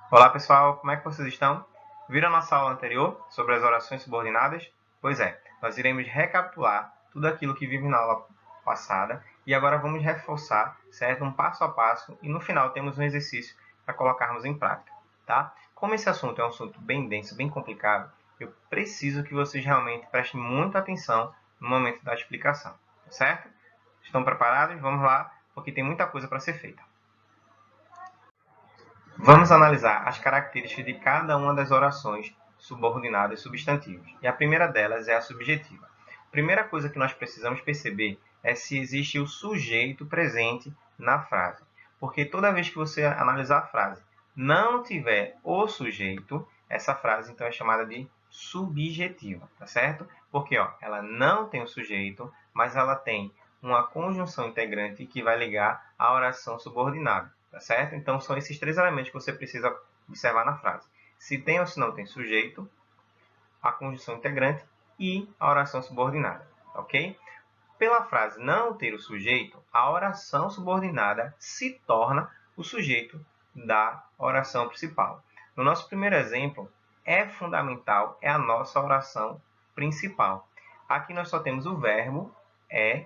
Olá pessoal, como é que vocês estão? Viram a nossa aula anterior sobre as orações subordinadas? Pois é, nós iremos recapitular tudo aquilo que vimos na aula passada e agora vamos reforçar, certo? Um passo a passo e no final temos um exercício para colocarmos em prática, tá? Como esse assunto é um assunto bem denso, bem complicado, eu preciso que vocês realmente prestem muita atenção no momento da explicação, tá certo? Estão preparados? Vamos lá, porque tem muita coisa para ser feita. Vamos analisar as características de cada uma das orações subordinadas substantivos. E a primeira delas é a subjetiva. A primeira coisa que nós precisamos perceber é se existe o sujeito presente na frase. Porque toda vez que você analisar a frase não tiver o sujeito, essa frase então é chamada de subjetiva, tá certo? Porque ela não tem o sujeito, mas ela tem uma conjunção integrante que vai ligar a oração subordinada. Tá certo? Então, são esses três elementos que você precisa observar na frase. Se tem ou se não tem sujeito, a conjunção integrante e a oração subordinada. Ok? Pela frase não ter o sujeito, a oração subordinada se torna o sujeito da oração principal. No nosso primeiro exemplo, é fundamental, é a nossa oração principal. Aqui nós só temos o verbo,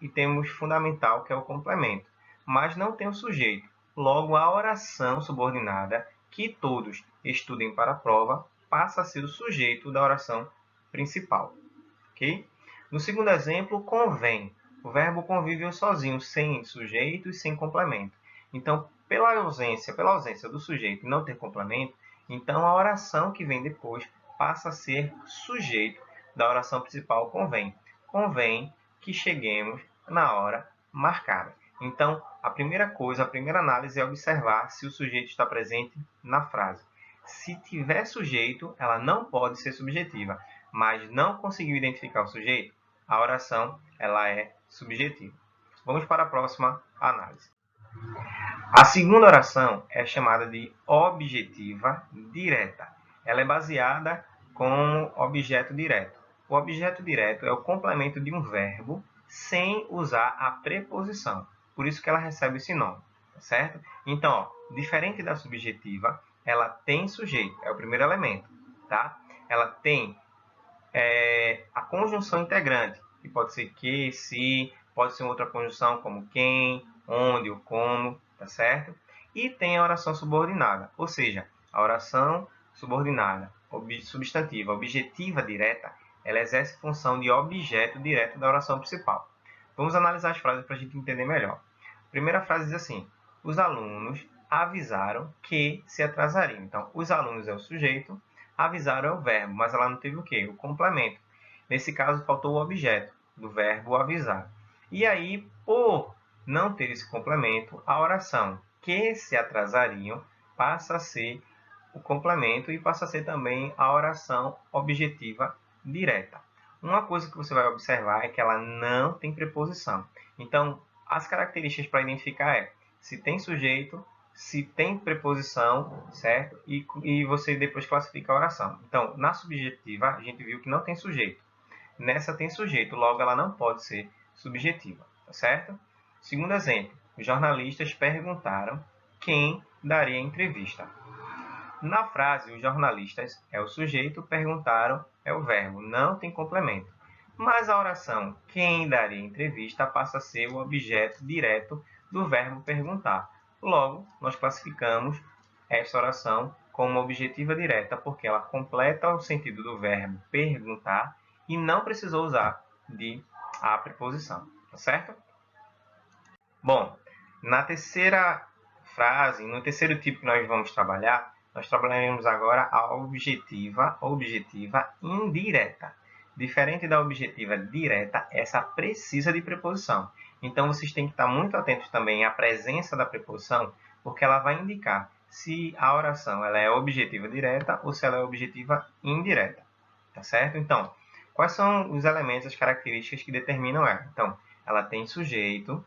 e temos fundamental, que é o complemento. Mas não tem o sujeito. Logo, a oração subordinada, que todos estudem para a prova, passa a ser o sujeito da oração principal. Ok? No segundo exemplo, convém. O verbo convive sozinho, sem sujeito e sem complemento. Então, pela ausência do sujeito e não ter complemento, então a oração que vem depois passa a ser sujeito da oração principal convém. Convém que cheguemos na hora marcada. Então, a primeira coisa, a primeira análise é observar se o sujeito está presente na frase. Se tiver sujeito, ela não pode ser subjetiva, mas não conseguiu identificar o sujeito, a oração ela é subjetiva. Vamos para a próxima análise. A segunda oração é chamada de objetiva direta. Ela é baseada com objeto direto. O objeto direto é o complemento de um verbo sem usar a preposição. Por isso que ela recebe esse nome, certo? Então, diferente da subjetiva, ela tem sujeito, é o primeiro elemento, tá? Ela tem a conjunção integrante, que pode ser que, se, pode ser outra conjunção como quem, onde ou como, tá certo? E tem a oração subordinada, ou seja, a oração subordinada, substantiva, objetiva direta, ela exerce função de objeto direto da oração principal. Vamos analisar as frases para a gente entender melhor. A primeira frase diz assim: os alunos avisaram que se atrasariam. Então, os alunos é o sujeito, avisaram é o verbo, mas ela não teve o quê? O complemento. Nesse caso, faltou o objeto do verbo avisar. E aí, por não ter esse complemento, a oração que se atrasariam passa a ser o complemento e passa a ser também a oração objetiva direta. Uma coisa que você vai observar é que ela não tem preposição. Então, as características para identificar é se tem sujeito, se tem preposição, certo? E você depois classifica a oração. Então, na subjetiva, a gente viu que não tem sujeito. Nessa tem sujeito, logo ela não pode ser subjetiva, tá certo? Segundo exemplo, os jornalistas perguntaram quem daria a entrevista. Na frase, os jornalistas é o sujeito, perguntaram é o verbo, não tem complemento. Mas a oração quem daria a entrevista passa a ser o objeto direto do verbo perguntar. Logo, nós classificamos esta oração como objetiva direta, porque ela completa o sentido do verbo perguntar e não precisou usar de a preposição, tá certo? Bom, na terceira frase, no terceiro tipo que nós vamos trabalhar, nós trabalharemos agora a objetiva indireta. Diferente da objetiva direta, essa precisa de preposição. Então, vocês têm que estar muito atentos também à presença da preposição, porque ela vai indicar se a oração ela é objetiva direta ou se ela é objetiva indireta. Tá certo? Então, quais são os elementos, as características que determinam ela? Então, ela tem sujeito,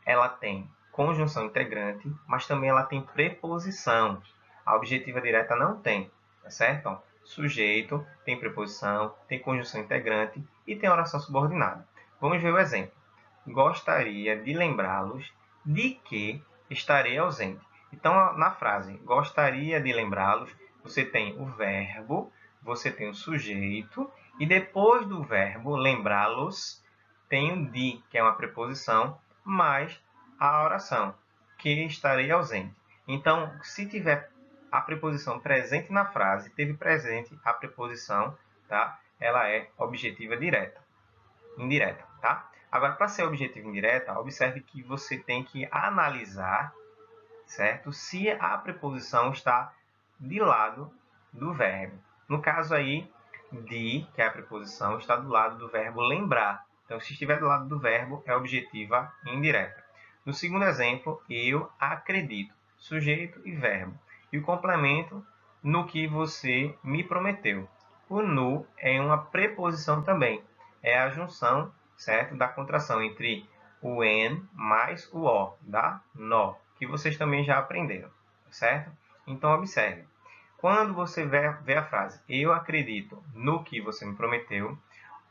ela tem conjunção integrante, mas também ela tem preposição. A objetiva direta não tem, tá certo? Então, sujeito, tem preposição, tem conjunção integrante e tem oração subordinada. Vamos ver o exemplo. Gostaria de lembrá-los de que estarei ausente. Então, na frase gostaria de lembrá-los, você tem o verbo, você tem o sujeito, e depois do verbo lembrá-los, tem o de, que é uma preposição, mais a oração, que estarei ausente. Então, se tiver a preposição presente na frase, teve presente a preposição, tá? Ela é objetiva direta, indireta, tá? Agora, para ser objetiva indireta, observe que você tem que analisar, certo? Se a preposição está de lado do verbo. No caso aí, de, que é a preposição, está do lado do verbo lembrar. Então, se estiver do lado do verbo, é objetiva indireta. No segundo exemplo, eu acredito. Sujeito e verbo. E o complemento no que você me prometeu. O no é uma preposição também. É a junção, certo, da contração entre o en mais o o, dá nó, que vocês também já aprenderam, certo? Então, observe. Quando você vê a frase eu acredito no que você me prometeu,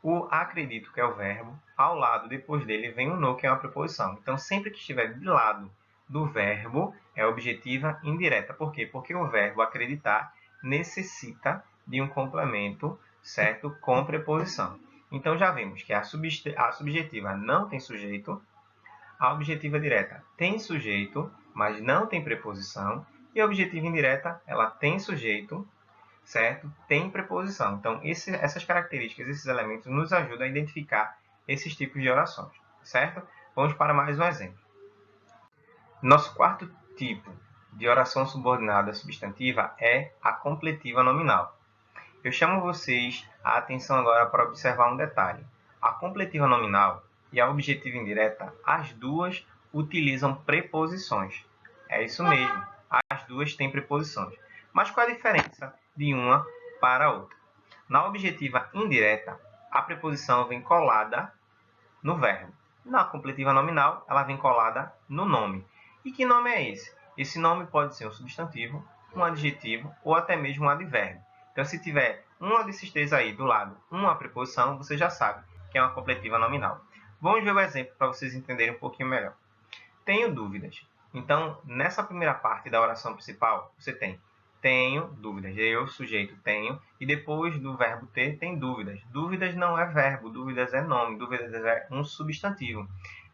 o acredito, que é o verbo, ao lado, depois dele, vem o no, que é uma preposição. Então, sempre que estiver de lado do verbo, é objetiva indireta. Por quê? Porque o verbo acreditar necessita de um complemento, certo? Com preposição. Então, já vimos que a subjetiva não tem sujeito, a objetiva direta tem sujeito, mas não tem preposição, e a objetiva indireta, ela tem sujeito, certo? Tem preposição. Então, essas características, esses elementos nos ajudam a identificar esses tipos de orações, certo? Vamos para mais um exemplo. Nosso quarto tipo de oração subordinada substantiva é a completiva nominal. Eu chamo vocês a atenção agora para observar um detalhe. A completiva nominal e a objetiva indireta, as duas utilizam preposições. É isso mesmo, as duas têm preposições. Mas qual a diferença de uma para a outra? Na objetiva indireta, a preposição vem colada no verbo. Na completiva nominal, ela vem colada no nome. E que nome é esse? Esse nome pode ser um substantivo, um adjetivo ou até mesmo um advérbio. Então, se tiver um desses três aí do lado, uma preposição, você já sabe que é uma completiva nominal. Vamos ver o exemplo para vocês entenderem um pouquinho melhor. Tenho dúvidas. Então, nessa primeira parte da oração principal, você tem tenho dúvidas. Eu, sujeito, tenho. E depois do verbo ter, tem dúvidas. Dúvidas não é verbo, dúvidas é nome, dúvidas é um substantivo.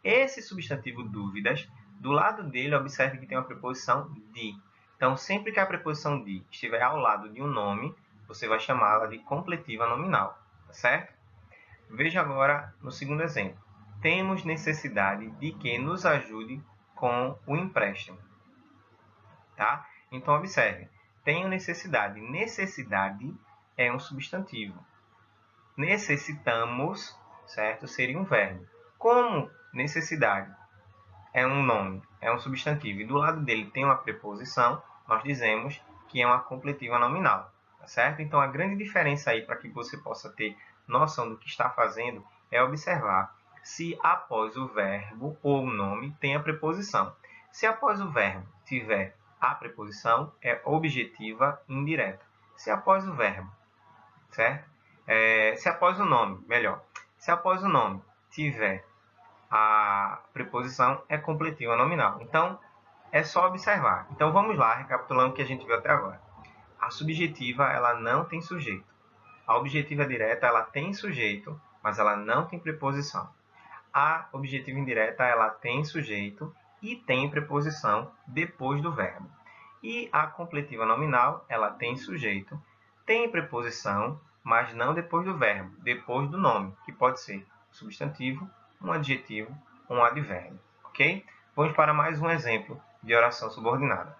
Esse substantivo dúvidas, do lado dele, observe que tem uma preposição de. Então, sempre que a preposição de estiver ao lado de um nome, você vai chamá-la de completiva nominal, tá certo? Veja agora no segundo exemplo. Temos necessidade de que nos ajude com o empréstimo. Tá? Então, observe. Tenho necessidade. Necessidade é um substantivo. Necessitamos, certo? Seria um verbo. Como necessidade é um nome, é um substantivo, e do lado dele tem uma preposição, nós dizemos que é uma completiva nominal. Tá certo? Então, a grande diferença aí para que você possa ter noção do que está fazendo é observar se após o verbo ou o nome tem a preposição. Se após o verbo tiver a preposição, é objetiva indireta. Se após o verbo, certo? Se após o nome, melhor. Se após o nome tiver a preposição, é completiva nominal. Então, é só observar. Então, vamos lá, recapitulando o que a gente viu até agora. A subjetiva, ela não tem sujeito. A objetiva direta, ela tem sujeito, mas ela não tem preposição. A objetiva indireta, ela tem sujeito e tem preposição depois do verbo. E a completiva nominal, ela tem sujeito, tem preposição, mas não depois do verbo, depois do nome, que pode ser substantivo, um adjetivo ou um advérbio. Ok? Vamos para mais um exemplo de oração subordinada.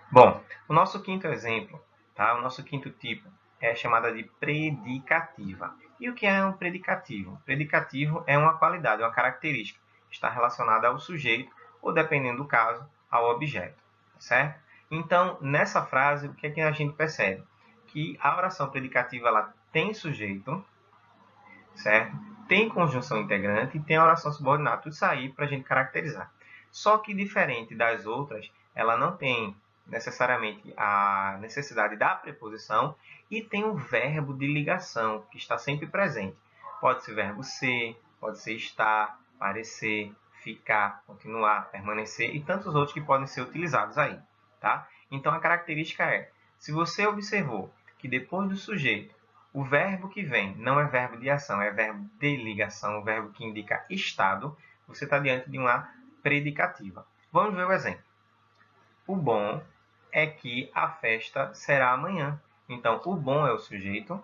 Bom, o nosso quinto exemplo, tá? O nosso quinto tipo é chamada de predicativa. E o que é um predicativo? Predicativo é uma qualidade, uma característica que está relacionada ao sujeito ou, dependendo do caso, ao objeto, certo? Então, nessa frase, o que é que a gente percebe? Que a oração predicativa ela tem sujeito, certo? Tem conjunção integrante e tem a oração subordinada. Tudo isso aí para a gente caracterizar. Só que, diferente das outras, ela não tem necessariamente a necessidade da preposição e tem um verbo de ligação que está sempre presente. Pode ser verbo ser, pode ser estar, parecer, ficar, continuar, permanecer e tantos outros que podem ser utilizados aí, tá? Então a característica é, se você observou que depois do sujeito, o verbo que vem não é verbo de ação, é verbo de ligação, o verbo que indica estado, você está diante de uma predicativa. Vamos ver o exemplo. O bom é que a festa será amanhã. Então, o bom é o sujeito,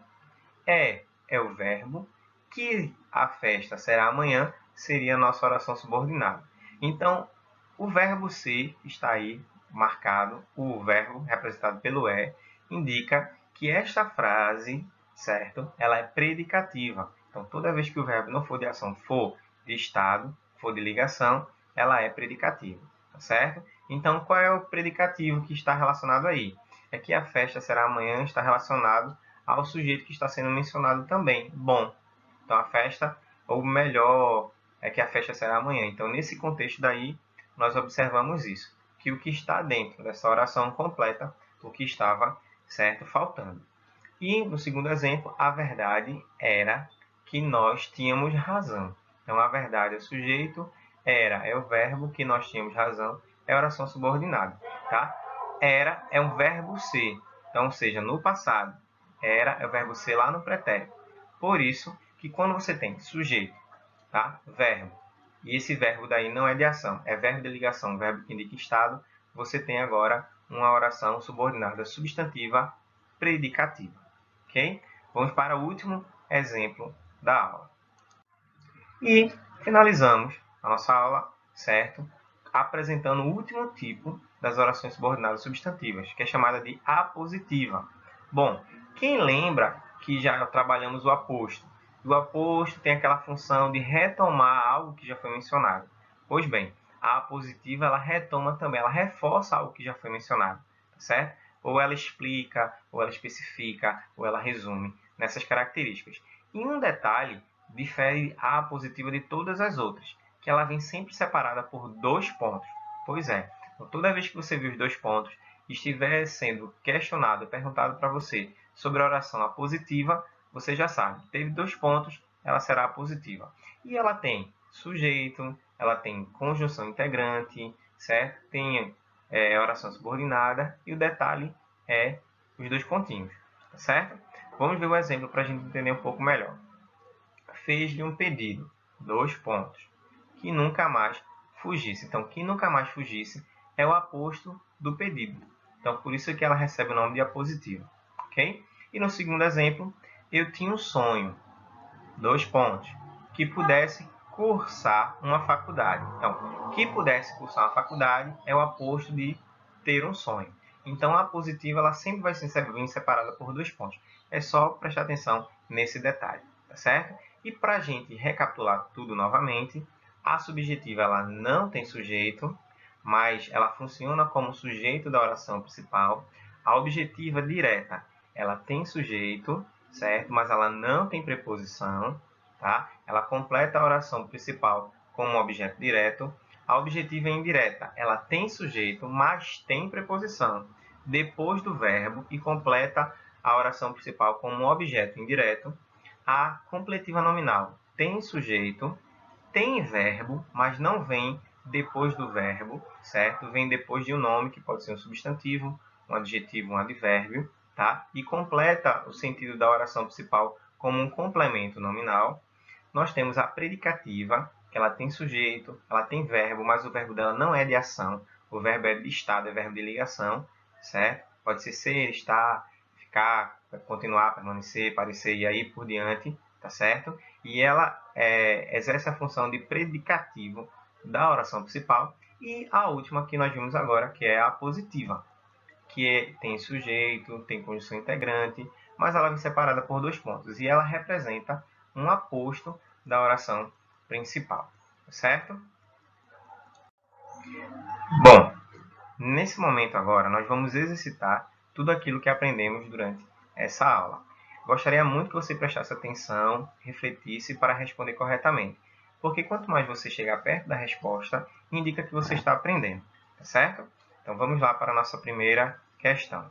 é o verbo, que a festa será amanhã seria a nossa oração subordinada. Então, o verbo ser está aí marcado, o verbo representado pelo indica que esta frase, certo? Ela é predicativa. Então, toda vez que o verbo não for de ação, for de estado, for de ligação, ela é predicativa, tá certo? Então, qual é o predicativo que está relacionado aí? É que a festa será amanhã, está relacionado ao sujeito que está sendo mencionado também, bom. Então, a festa, ou melhor, é que a festa será amanhã. Então, nesse contexto daí, nós observamos isso, que o que está dentro dessa oração completa o que estava, certo, faltando. E, no segundo exemplo, a verdade era que nós tínhamos razão. Então, a verdade é o sujeito, era é o verbo, que nós tínhamos razão, é a oração subordinada. Tá? Era é um verbo ser, então, ou seja, no passado. Era é o verbo ser lá no pretérito. Por isso que quando você tem sujeito, tá? Verbo, e esse verbo daí não é de ação, é verbo de ligação, verbo que indica estado, você tem agora uma oração subordinada substantiva predicativa. Ok? Vamos para o último exemplo da aula. E finalizamos a nossa aula, certo? Apresentando o último tipo das orações subordinadas substantivas, que é chamada de apositiva. Bom, quem lembra que já trabalhamos o aposto? O aposto tem aquela função de retomar algo que já foi mencionado. Pois bem, a apositiva ela retoma também, ela reforça algo que já foi mencionado, certo? Ou ela explica, ou ela especifica, ou ela resume nessas características. E um detalhe difere a apositiva de todas as outras, que ela vem sempre separada por 2 pontos. Pois é, então, toda vez que você viu os 2 pontos e estiver sendo questionado, perguntado para você sobre a oração apositiva, você já sabe, teve 2 pontos, ela será apositiva. E ela tem sujeito, ela tem conjunção integrante, certo? Tem oração subordinada e o detalhe é os 2 pontinhos, certo? Vamos ver o exemplo para a gente entender um pouco melhor. Fez-lhe um pedido, 2 pontos, que nunca mais fugisse. Então, que nunca mais fugisse é o aposto do pedido. Então, por isso que ela recebe o nome de apositiva. Ok? E no segundo exemplo, eu tinha um sonho, 2 pontos, que pudesse cursar uma faculdade. Então, que pudesse cursar uma faculdade é o aposto de ter um sonho. Então, a apositiva ela sempre vai ser separada por 2 pontos. É só prestar atenção nesse detalhe, tá certo? E para a gente recapitular tudo novamente, a subjetiva ela não tem sujeito, mas ela funciona como sujeito da oração principal. A objetiva direta ela tem sujeito, certo? Mas ela não tem preposição, tá? Ela completa a oração principal como objeto direto. A objetiva indireta, ela tem sujeito, mas tem preposição depois do verbo e completa a oração principal como objeto indireto. A completiva nominal tem sujeito, tem verbo, mas não vem depois do verbo, certo? Vem depois de um nome, que pode ser um substantivo, um adjetivo, um advérbio, tá? E completa o sentido da oração principal como um complemento nominal. Nós temos a predicativa, que ela tem sujeito, ela tem verbo, mas o verbo dela não é de ação. O verbo é de estado, é verbo de ligação, certo? Pode ser, estar, ficar, continuar, permanecer, parecer e aí por diante, tá certo? E ela exerce a função de predicativo da oração principal. E a última que nós vimos agora, que é a positiva, que tem sujeito, tem conjunção integrante, mas ela vem separada por 2 pontos. E ela representa um aposto da oração principal, certo? Bom, nesse momento agora, nós vamos exercitar tudo aquilo que aprendemos durante essa aula. Gostaria muito que você prestasse atenção, refletisse para responder corretamente, porque quanto mais você chegar perto da resposta, indica que você está aprendendo, tá certo? Então vamos lá para a nossa primeira questão.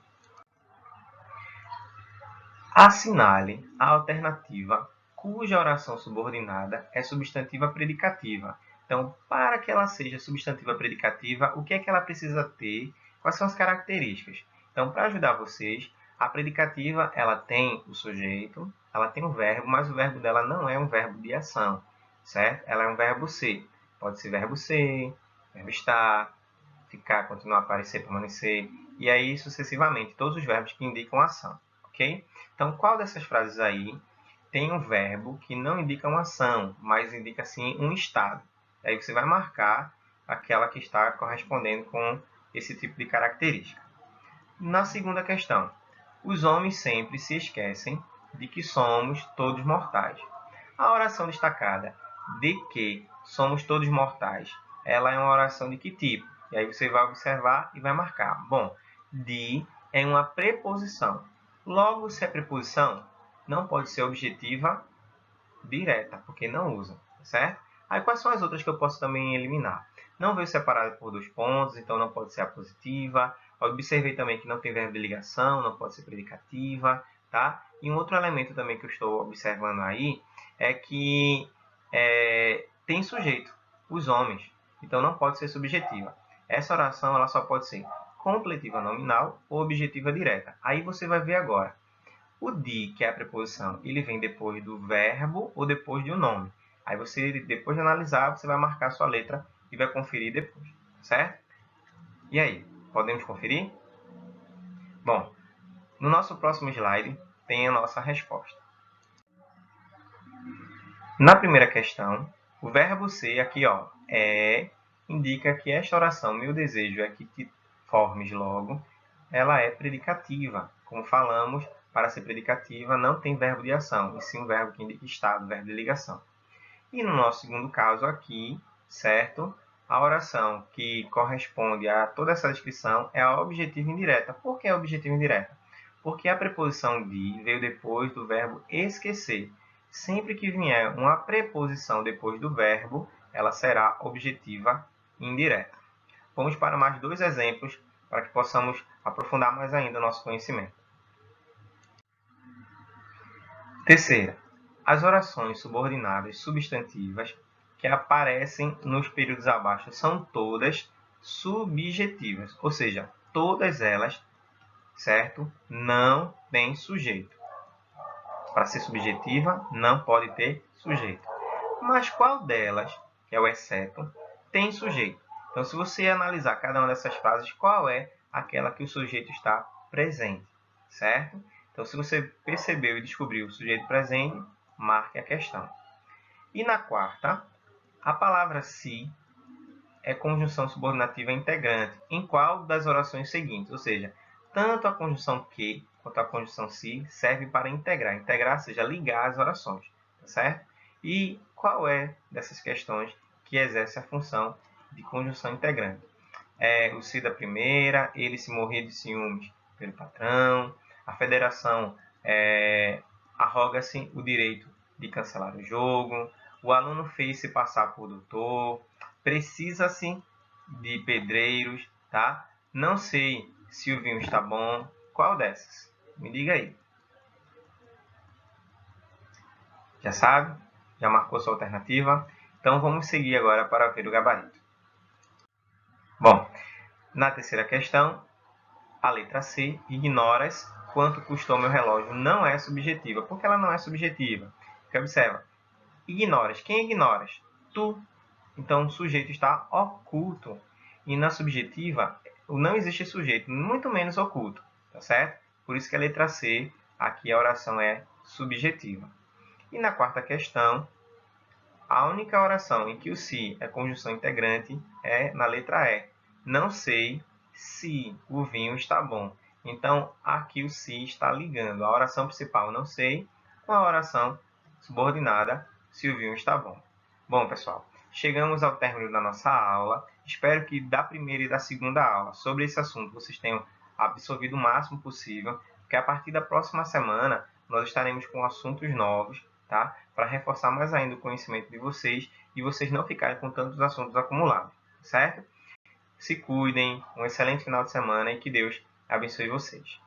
Assinale a alternativa cuja oração subordinada é substantiva predicativa. Então, para que ela seja substantiva predicativa, o que é que ela precisa ter? Quais são as características? Então, para ajudar vocês, a predicativa ela tem o sujeito, ela tem o verbo, mas o verbo dela não é um verbo de ação, certo? Ela é um verbo ser. Pode ser verbo ser, verbo estar, ficar, continuar, aparecer, permanecer, e aí sucessivamente, todos os verbos que indicam ação, ok? Então, qual dessas frases aí tem um verbo que não indica uma ação, mas indica, sim, um estado? Aí você vai marcar aquela que está correspondendo com esse tipo de característica. Na segunda questão, os homens sempre se esquecem de que somos todos mortais. A oração destacada de que somos todos mortais, ela é uma oração de que tipo? E aí você vai observar e vai marcar. Bom, de é uma preposição. Logo, se é preposição, não pode ser objetiva direta, porque não usa, certo? Aí quais são as outras que eu posso também eliminar? Não veio separada por 2 pontos, então não pode ser a positiva. Observei também que não tem verbo de ligação, não pode ser predicativa, tá? E um outro elemento também que eu estou observando aí é que tem sujeito, os homens, então não pode ser subjetiva. Essa oração ela só pode ser completiva nominal ou objetiva direta. Aí você vai ver agora. O de, que é a preposição, ele vem depois do verbo ou depois de um nome. Aí você, depois de analisar, você vai marcar a sua letra e vai conferir depois, certo? E aí, podemos conferir? Bom, no nosso próximo slide tem a nossa resposta. Na primeira questão, o verbo ser aqui, ó, indica que esta oração, meu desejo é que te formes logo, ela é predicativa. Como falamos, para ser predicativa não tem verbo de ação, e sim um verbo que indica estado, verbo de ligação. E no nosso segundo caso aqui, certo? A oração que corresponde a toda essa descrição é a objetiva indireta. Por que a objetiva indireta? Porque a preposição de veio depois do verbo esquecer. Sempre que vier uma preposição depois do verbo, ela será objetiva indireta. Vamos para mais 2 exemplos para que possamos aprofundar mais ainda o nosso conhecimento. Terceira, as orações subordinadas substantivas que aparecem nos períodos abaixo são todas subjetivas, ou seja, todas elas, certo? Não têm sujeito. Para ser subjetiva, não pode ter sujeito. Mas qual delas, que é o exceto, tem sujeito? Então, se você analisar cada uma dessas frases, qual é aquela que o sujeito está presente, certo? Então, se você percebeu e descobriu o sujeito presente, marque a questão. E na quarta, a palavra se é conjunção subordinativa integrante. Em qual das orações seguintes? Ou seja, tanto a conjunção que quanto a conjunção se serve para integrar. Integrar, seja ligar as orações, tá certo? E qual é dessas questões que exerce a função de conjunção integrante? O se da primeira, ele se morrer de ciúmes pelo patrão, a federação arroga-se o direito de cancelar o jogo, o aluno fez-se passar por doutor, precisa-se de pedreiros, tá? Não sei se o vinho está bom. Qual dessas? Me diga aí. Já sabe? Já marcou sua alternativa? Então vamos seguir agora para ver o gabarito. Bom, na terceira questão, a letra C, ignoras quanto custou meu relógio, não é subjetiva. Por que ela não é subjetiva? Porque observa, ignoras. Quem ignoras? Tu. Então, o sujeito está oculto. E na subjetiva, não existe sujeito, muito menos oculto. Tá certo? Por isso que a letra C, aqui a oração é subjetiva. E na quarta questão, a única oração em que o se é conjunção integrante é na letra E. Não sei se o vinho está bom. Então, aqui o se está ligando a oração principal não sei com a oração subordinada se o vinho está bom. Bom, pessoal, chegamos ao término da nossa aula. Espero que da primeira e da segunda aula sobre esse assunto vocês tenham absorvido o máximo possível, porque a partir da próxima semana nós estaremos com assuntos novos, tá? Para reforçar mais ainda o conhecimento de vocês e vocês não ficarem com tantos assuntos acumulados, certo? Se cuidem, um excelente final de semana e que Deus abençoe vocês.